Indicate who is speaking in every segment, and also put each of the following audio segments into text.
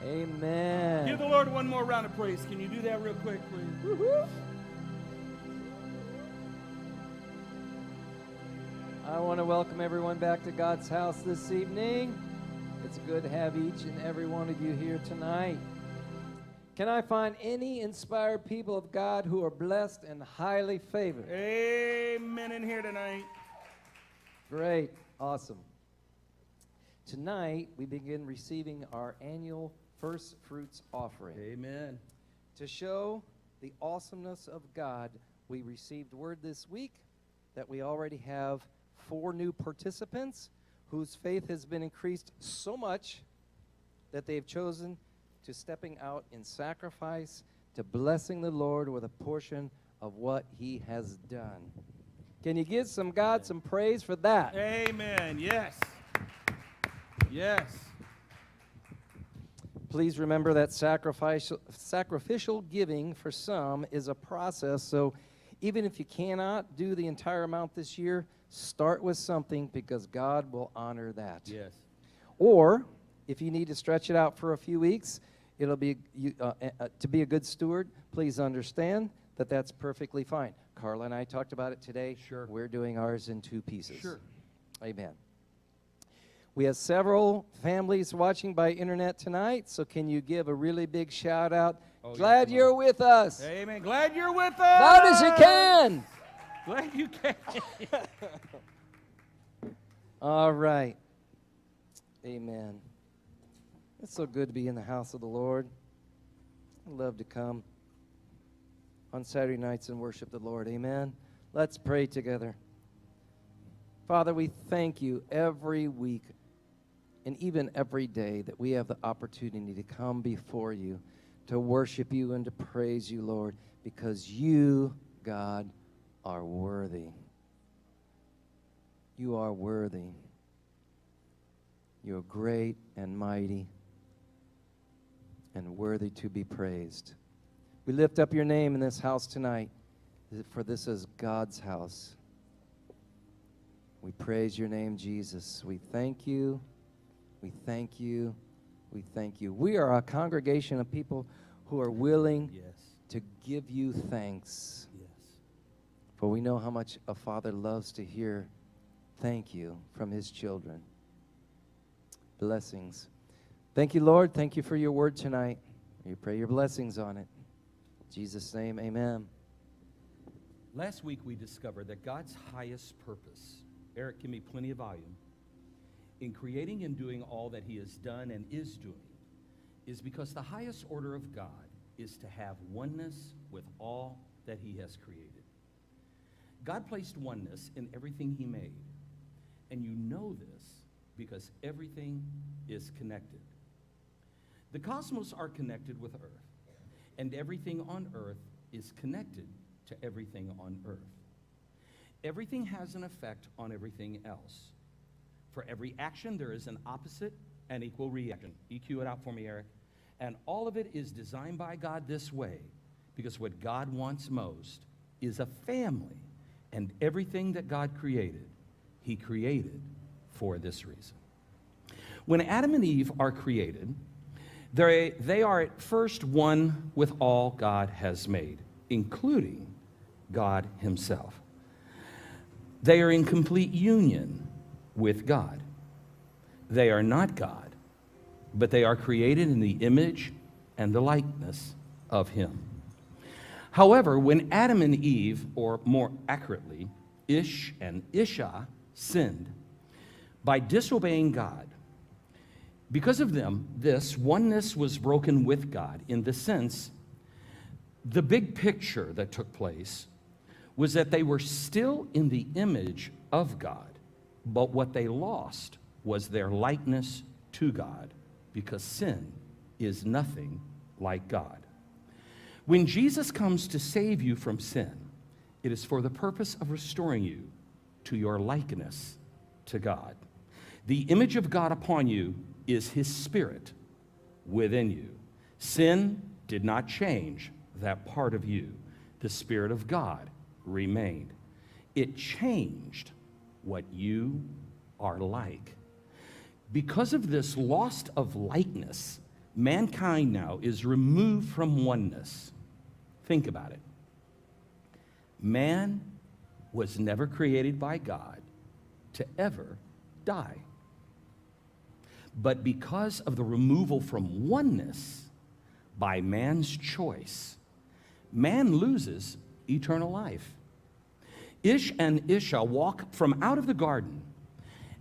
Speaker 1: Amen.
Speaker 2: Give the Lord one more round of praise. Can you do that real quick, please?
Speaker 1: Woo-hoo. I want to welcome everyone back to God's house this evening. It's good to have each and every one of you here tonight. Can I find any inspired people of God who are blessed and highly favored?
Speaker 2: Amen in here tonight.
Speaker 1: Great. Awesome. Tonight, we begin receiving our annual first fruits offering.
Speaker 2: Amen.
Speaker 1: To show the awesomeness of God, we received word this week that we already have 4 new participants whose faith has been increased so much that they've chosen to stepping out in sacrifice, to blessing the Lord with a portion of what he has done. Can you give God some praise for that?
Speaker 2: Amen. Yes. Yes.
Speaker 1: Please remember that sacrificial giving for some is a process, so even if you cannot do the entire amount this year, start with something because God will honor that.
Speaker 2: Yes.
Speaker 1: Or if you need to stretch it out for a few weeks, it'll be to be a good steward. Please understand that that's perfectly fine. Carla and I talked about it today.
Speaker 2: Sure.
Speaker 1: We're doing ours in 2 pieces.
Speaker 2: Sure.
Speaker 1: Amen. We have several families watching by internet tonight, so can you give a really big shout out? Glad you're with us.
Speaker 2: Amen. Glad you're with us.
Speaker 1: Loud as you can.
Speaker 2: Glad you can.
Speaker 1: All right. Amen. It's so good to be in the house of the Lord. I love to come on Saturday nights and worship the Lord. Amen. Let's pray together. Father, we thank you every week and even every day that we have the opportunity to come before you, to worship you and to praise you, Lord, because you, God, are worthy. You are worthy. You are great and mighty and worthy to be praised. We lift up your name in this house tonight, for this is God's house. We praise your name, Jesus. We thank you. We thank you. We thank you. We are a congregation of people who are willing to give you thanks.
Speaker 2: Yes.
Speaker 1: For we know how much a father loves to hear thank you from his children. Blessings. Thank you, Lord. Thank you for your word tonight. We pray your blessings on it. In Jesus' name, amen.
Speaker 2: Last week we discovered that God's highest purpose, Eric, give me plenty of volume, in creating and doing all that he has done and is doing, is because the highest order of God is to have oneness with all that he has created. God placed oneness in everything he made, and you know this because everything is connected. The cosmos are connected with Earth, and everything on Earth is connected to everything on Earth. Everything has an effect on everything else. For every action, there is an opposite and equal reaction. EQ it out for me, Eric. And all of it is designed by God this way, because what God wants most is a family. And everything that God created, he created for this reason. When Adam and Eve are created, they are at first one with all God has made, including God himself. They are in complete union with God. They are not God, but they are created in the image and the likeness of him. However, when Adam and Eve, or more accurately, Ish and Isha, sinned by disobeying God, because of them, this oneness was broken with God in the sense, the big picture that took place was that they were still in the image of God, but what they lost was their likeness to God, because sin is nothing like God. When Jesus comes to save you from sin, it is for the purpose of restoring you to your likeness to God. The image of God upon you is his spirit within you. Sin did not change that part of you. The Spirit of God remained. It changed what you are like. Because of this loss of likeness, mankind now is removed from oneness. Think about it. Man was never created by God to ever die. But because of the removal from oneness by man's choice, man loses eternal life. Ish and Isha walk from out of the garden,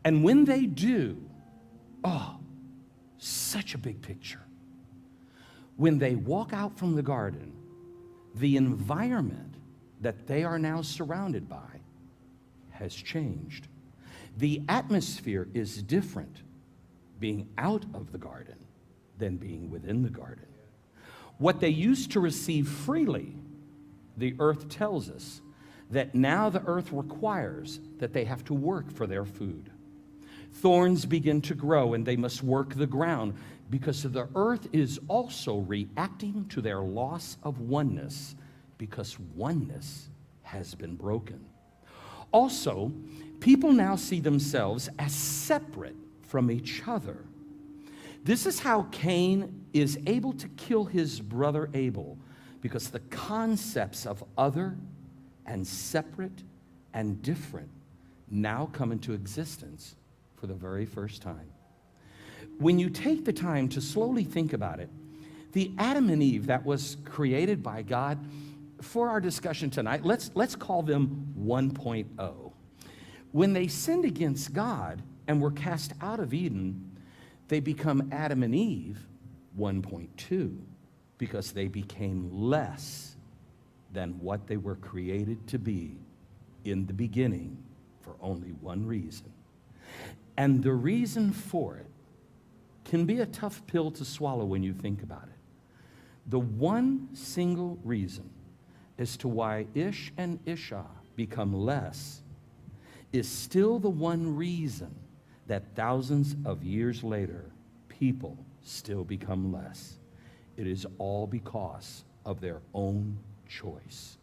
Speaker 2: and when they do, oh, such a big picture. When they walk out from the garden, the environment that they are now surrounded by has changed. The atmosphere is different being out of the garden than being within the garden. What they used to receive freely, the earth tells us that now the earth requires that they have to work for their food. Thorns begin to grow and they must work the ground because the earth is also reacting to their loss of oneness because oneness has been broken. Also, people now see themselves as separate from each other. This is how Cain is able to kill his brother Abel, because the concepts of other and separate and different now come into existence for the very first time. When you take the time to slowly think about it, the Adam and Eve that was created by God, for our discussion tonight, let's call them 1.0. When they sinned against God and were cast out of Eden, they become Adam and Eve 1.2 because they became less than what they were created to be in the beginning for only one reason. And the reason for it can be a tough pill to swallow when you think about it. The one single reason as to why Ish and Isha become less is still the one reason that thousands of years later, people still become less. It is all because of their own choice.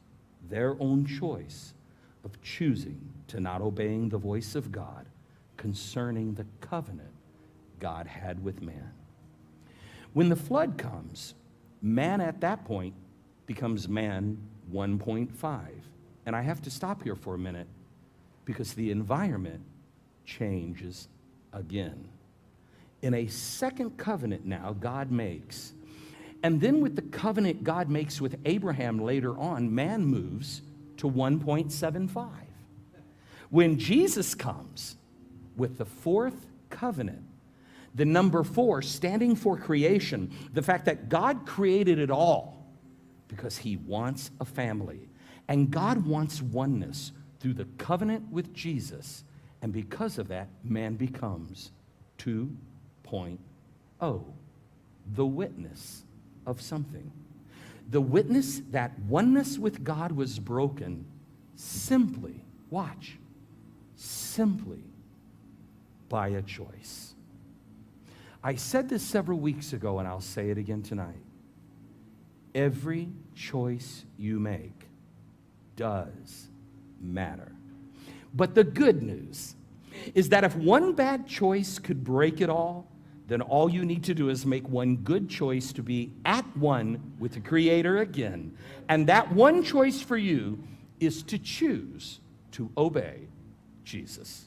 Speaker 2: Their own choice of choosing to not obeying the voice of God concerning the covenant God had with man. When the flood comes, man at that point becomes man 1.5. And I have to stop here for a minute because the environment changes again. In a second covenant now God makes, and then with the covenant God makes with Abraham later on, man moves to 1.75. When Jesus comes with the fourth covenant, the number 4 standing for creation, the fact that God created it all because he wants a family. And God wants oneness through the covenant with Jesus. And because of that, man becomes 2.0, the witness of something. The witness that oneness with God was broken simply, watch, simply by a choice. I said this several weeks ago, and I'll say it again tonight. Every choice you make does matter. But the good news is that if one bad choice could break it all, then all you need to do is make one good choice to be at one with the Creator again. And that one choice for you is to choose to obey Jesus.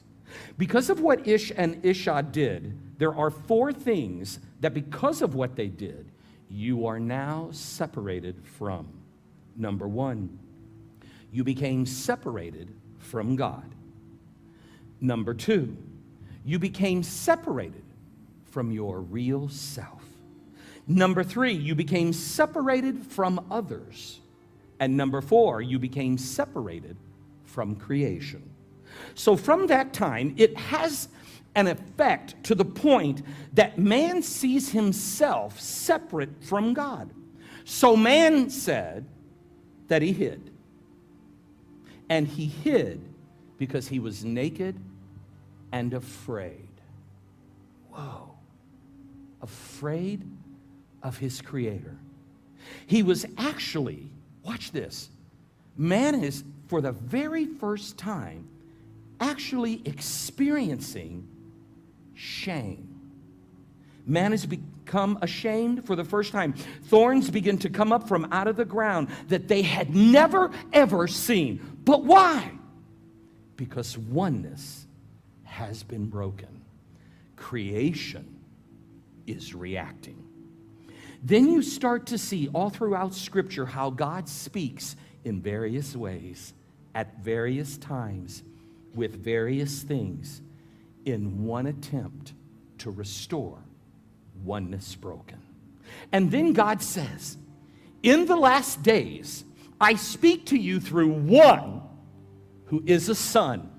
Speaker 2: Because of what Ish and Isha did, there are 4 things that because of what they did, you are now separated from. Number 1, you became separated from God. Number 2, you became separated from your real self. Number 3, you became separated from others. And number 4, you became separated from creation. So from that time, it has an effect to the point that man sees himself separate from God. So man said that he hid. And he hid because he was naked and afraid. Whoa. Afraid of his Creator. He was actually, watch this, man is, for the very first time, actually experiencing shame. Man is become ashamed for the first time. Thorns begin to come up from out of the ground that they had never, ever seen. But why? Because oneness has been broken. Creation is reacting. Then you start to see all throughout Scripture how God speaks in various ways, at various times, with various things, in one attempt to restore oneness broken. And then God says, in the last days, I speak to you through one who is a son,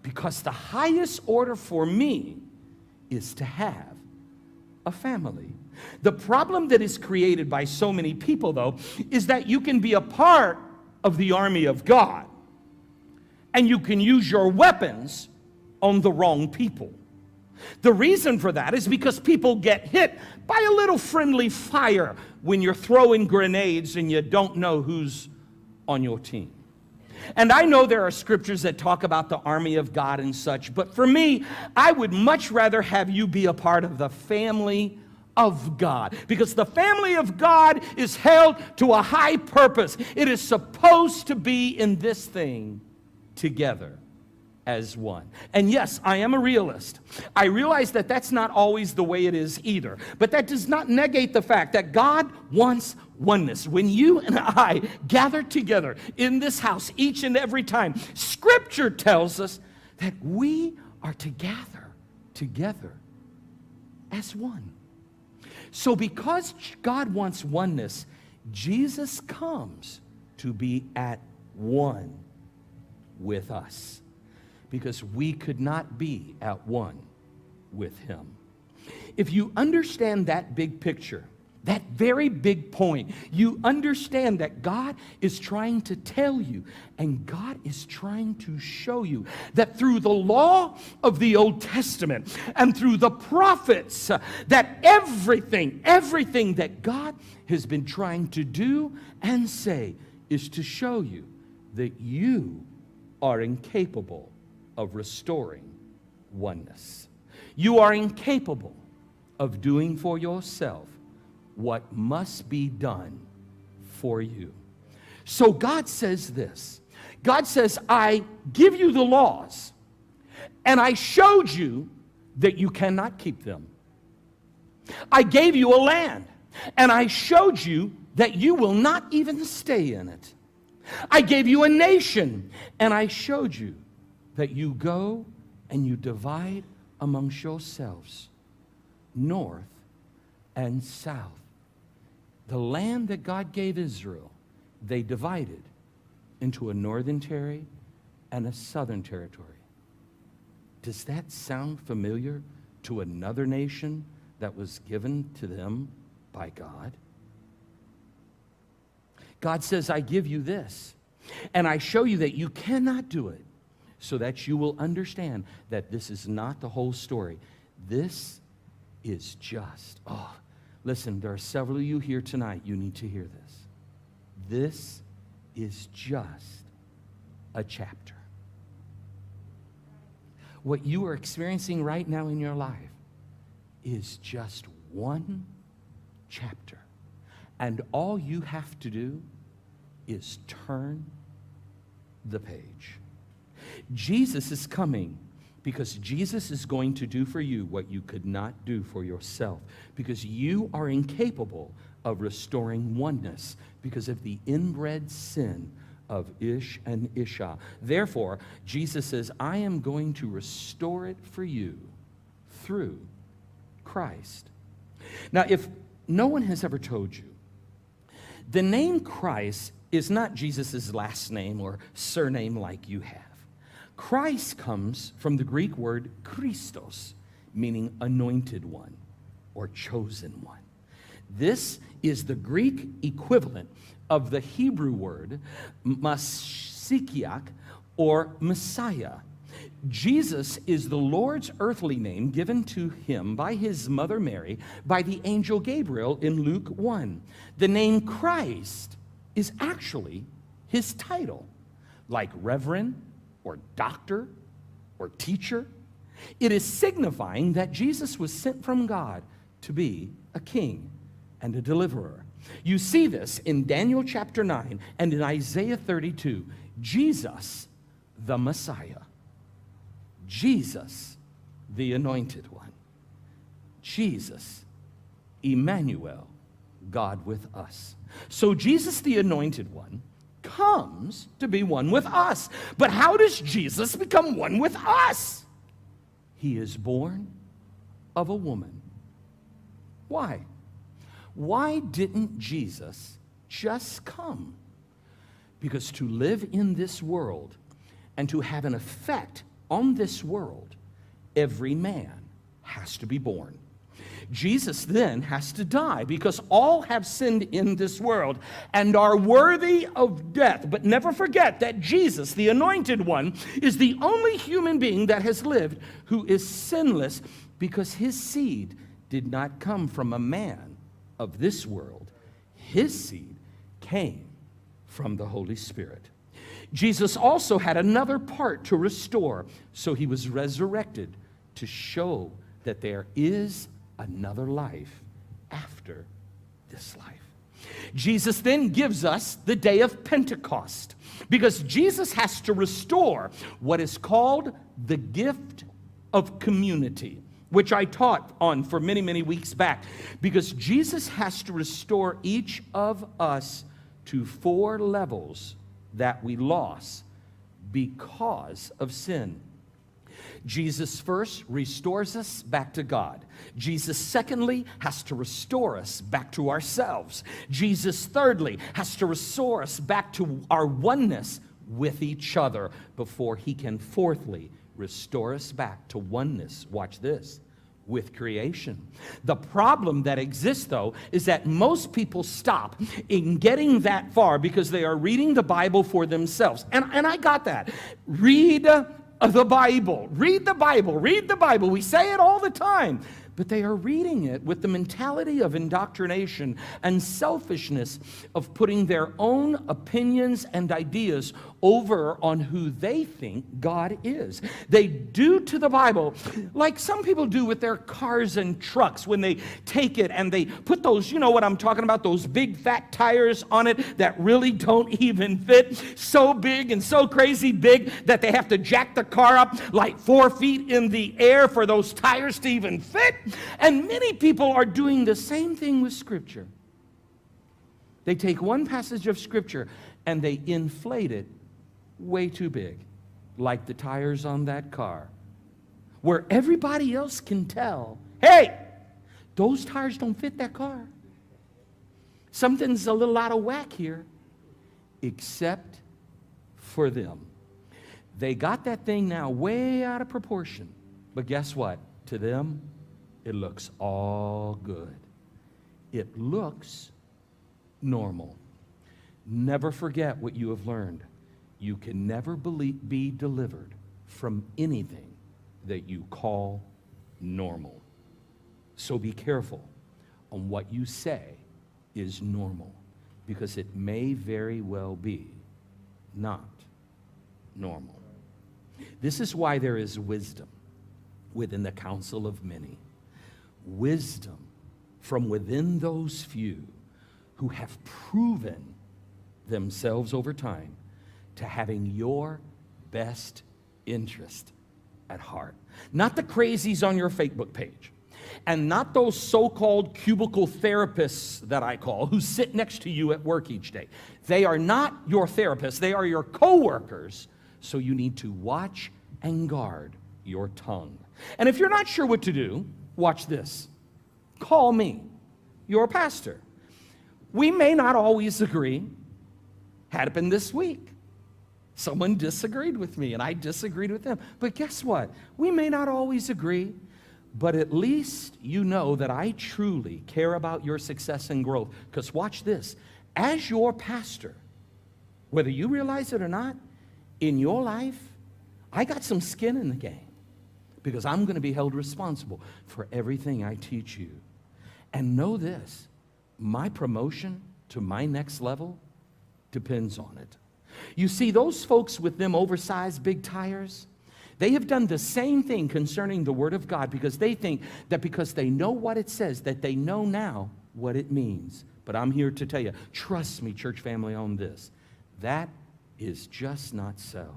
Speaker 2: because the highest order for me is to have a family. The problem that is created by so many people, though, is that you can be a part of the army of God, and you can use your weapons on the wrong people. The reason for that is because people get hit by a little friendly fire when you're throwing grenades and you don't know who's on your team. And I know there are scriptures that talk about the army of God and such, but for me, I would much rather have you be a part of the family of God, because the family of God is held to a high purpose. It is supposed to be in this thing together as one. And yes, I am a realist. I realize that that's not always the way it is either, but that does not negate the fact that God wants oneness. When you and I gather together in this house each and every time, Scripture tells us that we are to gather together as one. So because God wants oneness, Jesus comes to be at one with us, because we could not be at one with him. If you understand that big picture, that very big point, you understand that God is trying to tell you, and God is trying to show you that through the law of the Old Testament and through the prophets, that everything that God has been trying to do and say is to show you that you are incapable of restoring oneness. You are incapable of doing for yourself what must be done for you. So God says this. God says, I give you the laws, and I showed you that you cannot keep them. I gave you a land, and I showed you that you will not even stay in it. I gave you a nation, and I showed you that you go and you divide amongst yourselves, north and south. The land that God gave Israel, they divided into a northern territory and a southern territory. Does that sound familiar to another nation that was given to them by God? God says, I give you this, and I show you that you cannot do it, so that you will understand that this is not the whole story. This is just, listen, there are several of you here tonight. You need to hear this. This is just a chapter. What you are experiencing right now in your life is just one chapter. And all you have to do is turn the page. Jesus is coming because Jesus is going to do for you what you could not do for yourself, because you are incapable of restoring oneness because of the inbred sin of Ish and Isha. Therefore, Jesus says, I am going to restore it for you through Christ. Now, if no one has ever told you, the name Christ is not Jesus' last name or surname like you have. Christ comes from the Greek word Christos, meaning anointed one or chosen one. This is the Greek equivalent of the Hebrew word Mashiach or Messiah. Jesus is the Lord's earthly name given to him by his mother Mary by the angel Gabriel in Luke 1. The name Christ is actually his title, like reverend or doctor or teacher. It is signifying that Jesus was sent from God to be a king and a deliverer. You see this in Daniel chapter 9 and in Isaiah 32. Jesus, the Messiah. Jesus, the Anointed One. Jesus, Emmanuel, God with us. So Jesus, the Anointed One, comes to be one with us. But how does Jesus become one with us? He is born of a woman. Why? Why didn't Jesus just come? Because to live in this world and to have an effect on this world, every man has to be born. Jesus then has to die because all have sinned in this world and are worthy of death. But never forget that Jesus, the Anointed One, is the only human being that has lived who is sinless, because his seed did not come from a man of this world. His seed came from the Holy Spirit. Jesus also had another part to restore, so he was resurrected to show that there is another life after this life. Jesus then gives us the day of Pentecost, because Jesus has to restore what is called the gift of community, which I taught on for many, many weeks back, because Jesus has to restore each of us to 4 levels that we lost because of sin. Jesus first restores us back to God. Jesus secondly has to restore us back to ourselves. Jesus thirdly has to restore us back to our oneness with each other before he can fourthly restore us back to oneness, watch this, with creation. The problem that exists, though, is that most people stop in getting that far because they are reading the Bible for themselves. And I got that. Read the Bible. Read the Bible. Read the Bible. We say it all the time. But they are reading it with the mentality of indoctrination and selfishness of putting their own opinions and ideas over on who they think God is. They do to the Bible like some people do with their cars and trucks when they take it and they put those, you know what I'm talking about, those big fat tires on it that really don't even fit, so big and so crazy big that they have to jack the car up like 4 feet in the air for those tires to even fit. And many people are doing the same thing with Scripture. They take one passage of Scripture and they inflate it way too big, like the tires on that car, where everybody else can tell, hey, those tires don't fit that car. Something's a little out of whack here, except for them. They got that thing now way out of proportion. But guess what? To them, it looks all good. It looks normal. Never forget what you have learned. You can never be delivered from anything that you call normal. So be careful on what you say is normal, because it may very well be not normal. This is why there is wisdom within the counsel of many. Wisdom from within those few who have proven themselves over time to having your best interest at heart. Not the crazies on your Facebook page, and not those so-called cubicle therapists that I call, who sit next to you at work each day. They are not your therapists, they are your co-workers, so you need to watch and guard your tongue. And if you're not sure what to do, watch this. Call me, your pastor. We may not always agree. Happened this week. Someone disagreed with me, and I disagreed with them. But guess what? We may not always agree, but at least you know that I truly care about your success and growth. Because watch this. As your pastor, whether you realize it or not, in your life, I got some skin in the game, because I'm going to be held responsible for everything I teach you. And know this, my promotion to my next level depends on it. You see, those folks with them oversized big tires, They have done the same thing concerning the Word of God because they think that because they know what it says, that they know now what it means. But I'm here to tell you, trust me, church family, on this. That is just not so.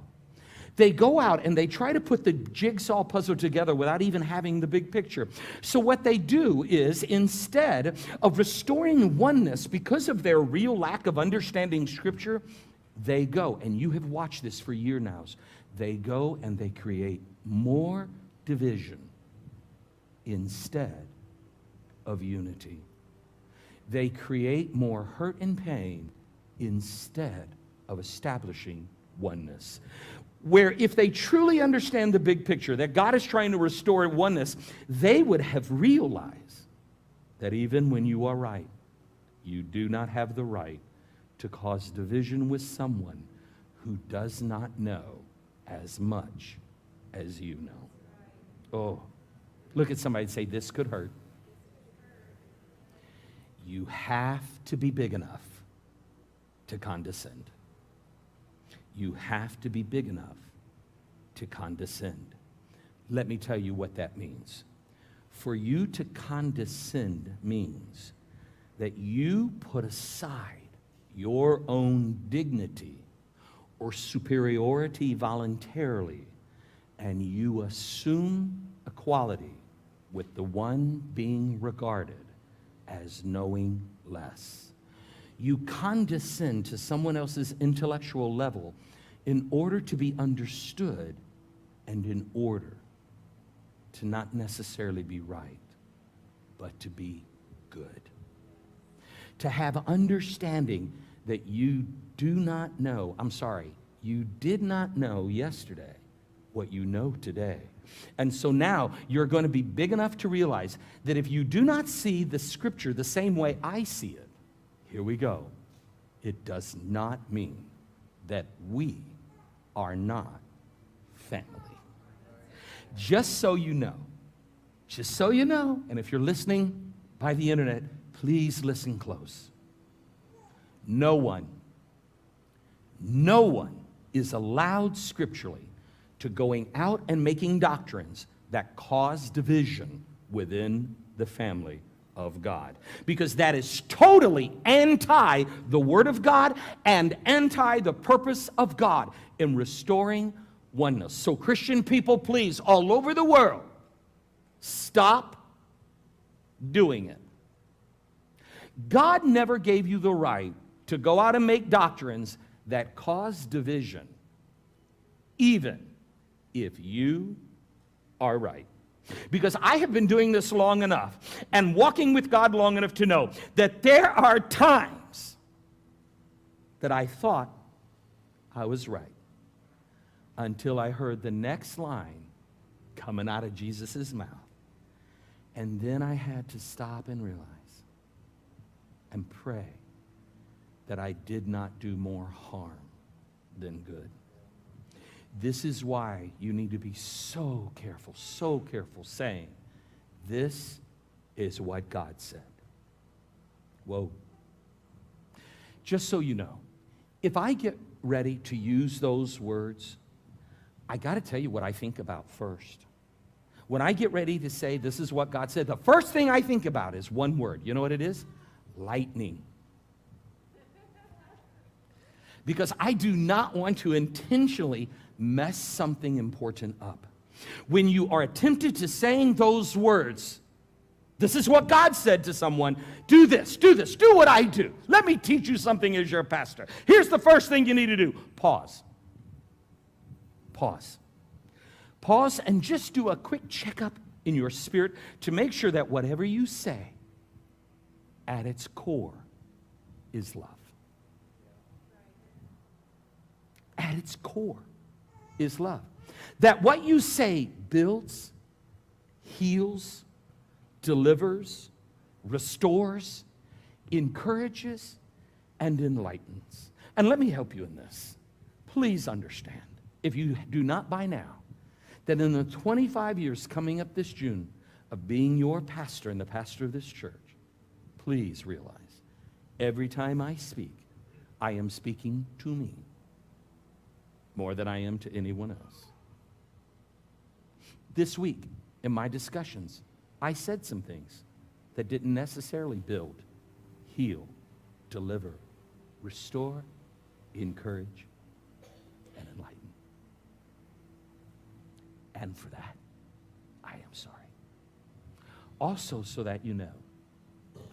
Speaker 2: They go out and they try to put the jigsaw puzzle together without even having the big picture. So what they do is, instead of restoring oneness because of their real lack of understanding Scripture, they go, and you have watched this for years now, they go and they create more division instead of unity. They create more hurt and pain instead of establishing oneness. Where if they truly understand the big picture, that God is trying to restore oneness, they would have realized that even when you are right, you do not have the right to cause division with someone who does not know as much as you know. Oh, look at somebody and say, this could hurt. You have to be big enough to condescend. You have to be big enough to condescend. Let me tell you what that means. For you to condescend means that you put aside your own dignity or superiority voluntarily, and you assume equality with the one being regarded as knowing less. You condescend to someone else's intellectual level in order to be understood and in order to not necessarily be right, but to be good. To have understanding that you do not know, you did not know yesterday what you know today. And so now you're going to be big enough to realize that if you do not see the Scripture the same way I see it, here we go. It does not mean that we are not family. Just so you know, and if you're listening by the internet, please listen close. No one is allowed scripturally to going out and making doctrines that cause division within the family of God. Because that is totally anti the Word of God and anti the purpose of God in restoring oneness. So Christian people, please, all over the world, stop doing it. God never gave you the right to go out and make doctrines that cause division, even if you are right. Because I have been doing this long enough and walking with God long enough to know that there are times that I thought I was right until I heard the next line coming out of Jesus' mouth. And then I had to stop and realize and pray that I did not do more harm than good. This is why you need to be so careful saying, this is what God said. Whoa. Just so you know, if I get ready to use those words, I got to tell you what I think about first. When I get ready to say, this is what God said, the first thing I think about is one word. You know what it is? Lightning. Because I do not want to intentionally mess something important up. When you are tempted to saying those words, this is what God said to someone, do this, do what I do. Let me teach you something as your pastor. Here's the first thing you need to do. Pause and just do a quick checkup in your spirit to make sure that whatever you say at its core is love. At its core is love. That what you say builds, heals, delivers, restores, encourages, and enlightens. And let me help you in this. Please understand, if you do not by now, that in the 25 years coming up this June of being your pastor and the pastor of this church, please realize every time I speak, I am speaking to me more than I am to anyone else. This week, in my discussions, I said some things that didn't necessarily build, heal, deliver, restore, encourage, and enlighten. And for that, I am sorry. Also, so that you know,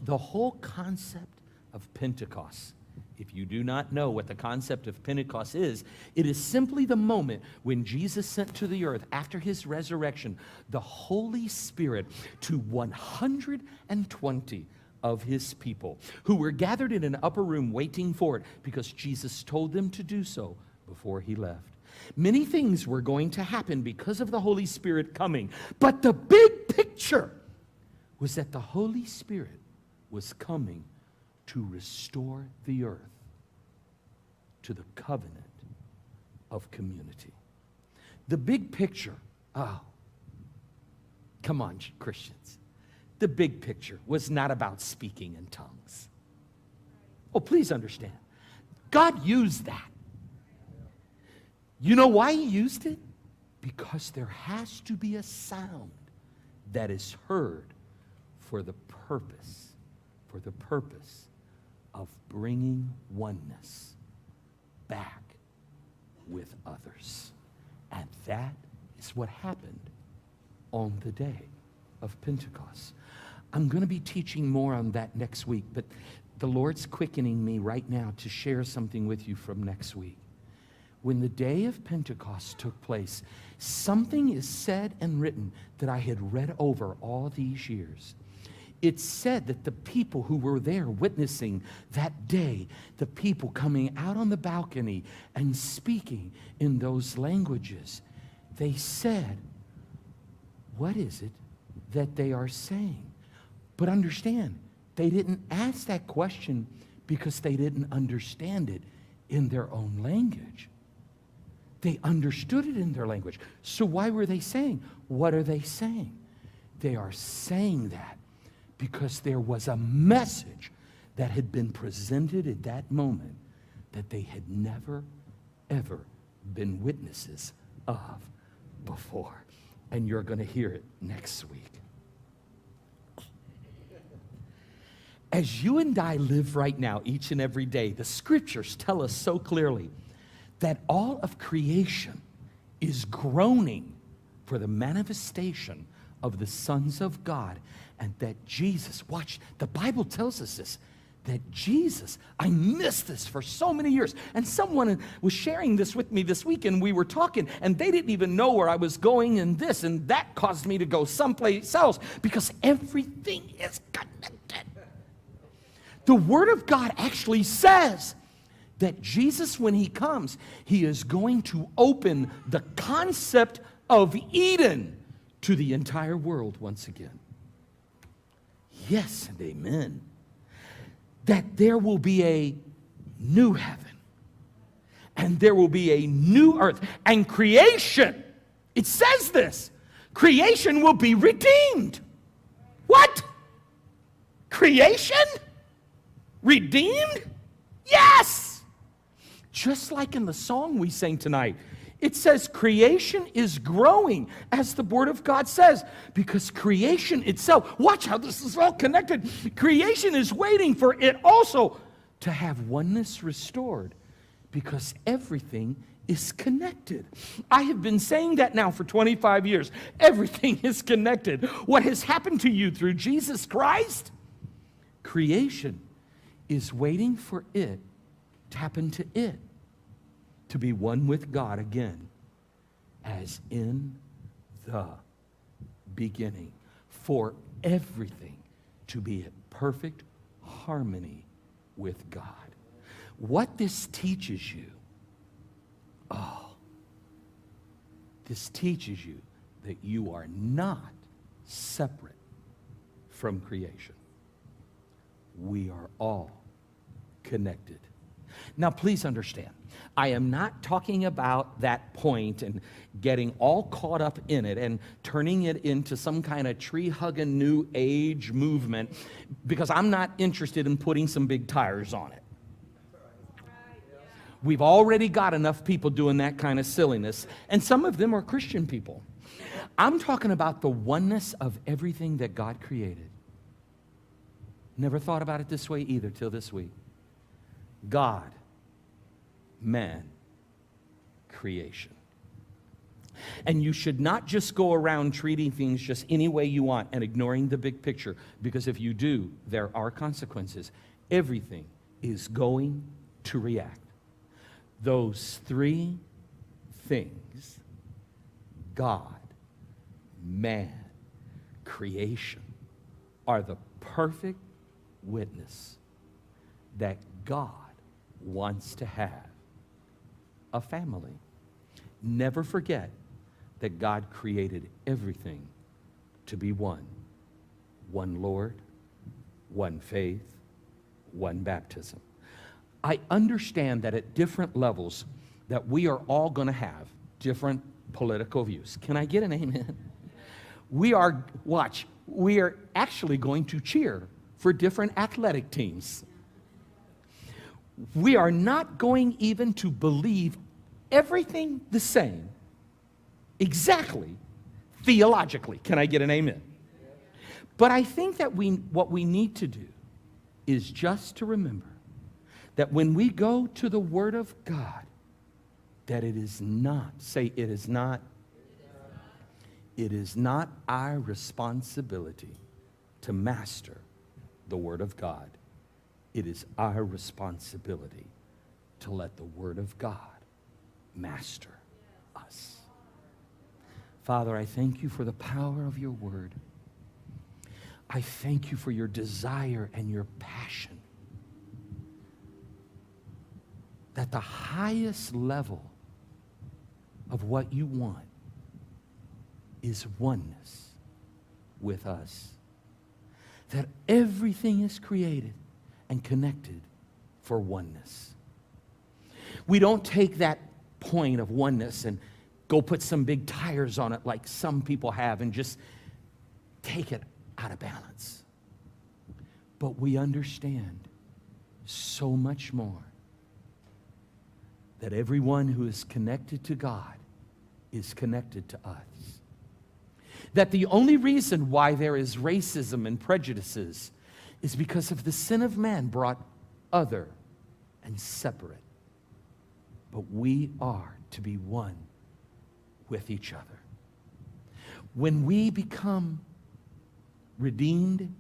Speaker 2: the whole concept of Pentecost, if you do not know what the concept of Pentecost is, it is simply the moment when Jesus sent to the earth after his resurrection the Holy Spirit to 120 of his people who were gathered in an upper room waiting for it because Jesus told them to do so before he left. Many things were going to happen because of the Holy Spirit coming, but the big picture was that the Holy Spirit was coming to restore the earth to the covenant of community. The big picture, come on, Christians. The big picture was not about speaking in tongues. Oh, please understand. God used that. You know why he used it? Because there has to be a sound that is heard for the purpose of bringing oneness back with others. And that is what happened on the day of Pentecost. I'm going to be teaching more on that next week, but the Lord's quickening me right now to share something with you from next week. When the day of Pentecost took place, something is said and written that I had read over all these years. It said that the people who were there witnessing that day, the people coming out on the balcony and speaking in those languages, they said, what is it that they are saying? But understand, they didn't ask that question because they didn't understand it in their own language. They understood it in their language. So why were they saying? What are they saying? They are saying that because there was a message that had been presented at that moment that they had never, ever been witnesses of before. And you're going to hear it next week. As you and I live right now, each and every day, the scriptures tell us so clearly that all of creation is groaning for the manifestation of the sons of God, and that Jesus, watch, the Bible tells us this, that Jesus, I missed this for so many years, and someone was sharing this with me this week, and we were talking, and they didn't even know where I was going in this, and that caused me to go someplace else, because everything is connected. The Word of God actually says that Jesus, when he comes, he is going to open the concept of Eden to the entire world once again. Yes and amen. That there will be a new heaven and there will be a new earth, and creation, it says this, creation will be redeemed. What? Creation? Redeemed? Yes! Just like in the song we sang tonight, it says creation is growing, as the Word of God says, because creation itself, watch how this is all connected. Creation is waiting for it also to have oneness restored, because everything is connected. I have been saying that now for 25 years. Everything is connected. What has happened to you through Jesus Christ? Creation is waiting for it to happen to it, to be one with God again, as in the beginning, for everything to be at perfect harmony with God. What this teaches you, this teaches you that you are not separate from creation. We are all connected. Now, please understand, I am not talking about that point and getting all caught up in it and turning it into some kind of tree-hugging new age movement, because I'm not interested in putting some big tires on it. We've already got enough people doing that kind of silliness, and some of them are Christian people. I'm talking about the oneness of everything that God created. Never thought about it this way either till this week. God, man, creation. And you should not just go around treating things just any way you want and ignoring the big picture, because if you do, there are consequences. Everything is going to react. Those three things, God, man, creation, are the perfect witness that God wants to have a family. Never forget that God created everything to be one. One Lord, one faith, one baptism. I understand that at different levels that we are all going to have different political views. Can I get an amen? We are actually going to cheer for different athletic teams. We are not going even to believe everything the same, exactly, theologically. Can I get an amen? But I think that what we need to do is just to remember that when we go to the Word of God, that it is not, say it is not, it is not our responsibility to master the Word of God. It is our responsibility to let the Word of God master us. Father, I thank you for the power of your Word. I thank you for your desire and your passion, that the highest level of what you want is oneness with us. That everything is created and connected for oneness. We don't take that point of oneness and go put some big tires on it like some people have and just take it out of balance. But we understand so much more that everyone who is connected to God is connected to us. That the only reason why there is racism and prejudices is because of the sin of man brought other and separate. But we are to be one with each other. When we become redeemed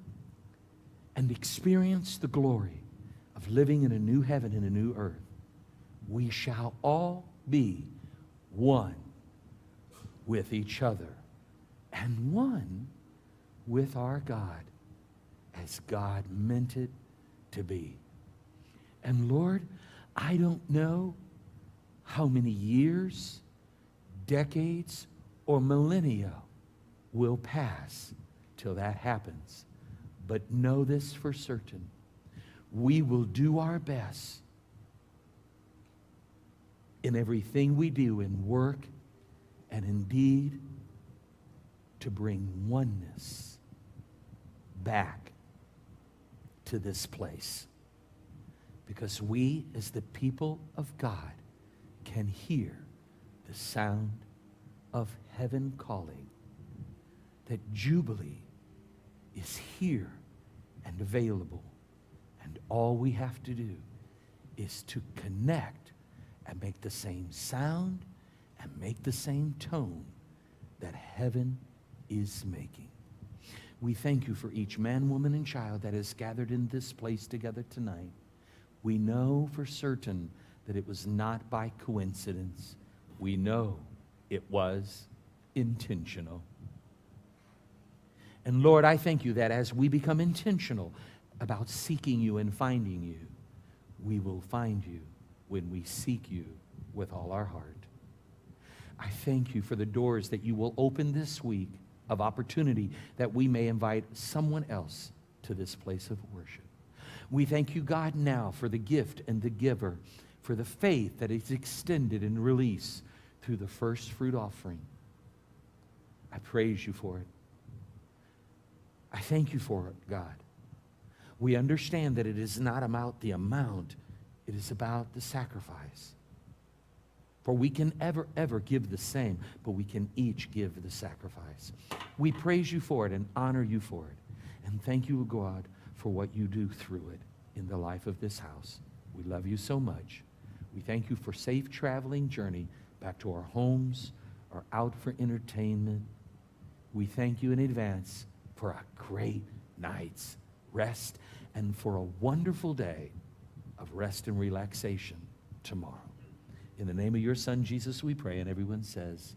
Speaker 2: and experience the glory of living in a new heaven and a new earth, we shall all be one with each other and one with our God as God meant it to be. And Lord, I don't know how many years, decades, or millennia will pass till that happens. But know this for certain. We will do our best in everything we do in work and in deed to bring oneness back to this place. Because we, as the people of God, can hear the sound of heaven calling, that Jubilee is here and available. And all we have to do is to connect and make the same sound and make the same tone that heaven is making. We thank you for each man, woman, and child that is gathered in this place together tonight. We know for certain that it was not by coincidence. We know it was intentional. And Lord, I thank you that as we become intentional about seeking you and finding you, we will find you when we seek you with all our heart. I thank you for the doors that you will open this week of opportunity that we may invite someone else to this place of worship. We thank you, God, now for the gift and the giver, for the faith that is extended and released through the first fruit offering. I praise you for it. I thank you for it, God. We understand that it is not about the amount, it is about the sacrifice. For we can ever give the same, but we can each give the sacrifice. We praise you for it and honor you for it. And thank you, God, for what you do through it in the life of this house. We love you so much. We thank you for safe traveling journey back to our homes or out for entertainment. We thank you in advance for a great night's rest and for a wonderful day of rest and relaxation tomorrow. In the name of your Son, Jesus, we pray, and everyone says,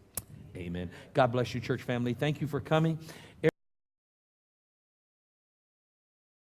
Speaker 2: amen. God bless you, church family. Thank you for coming.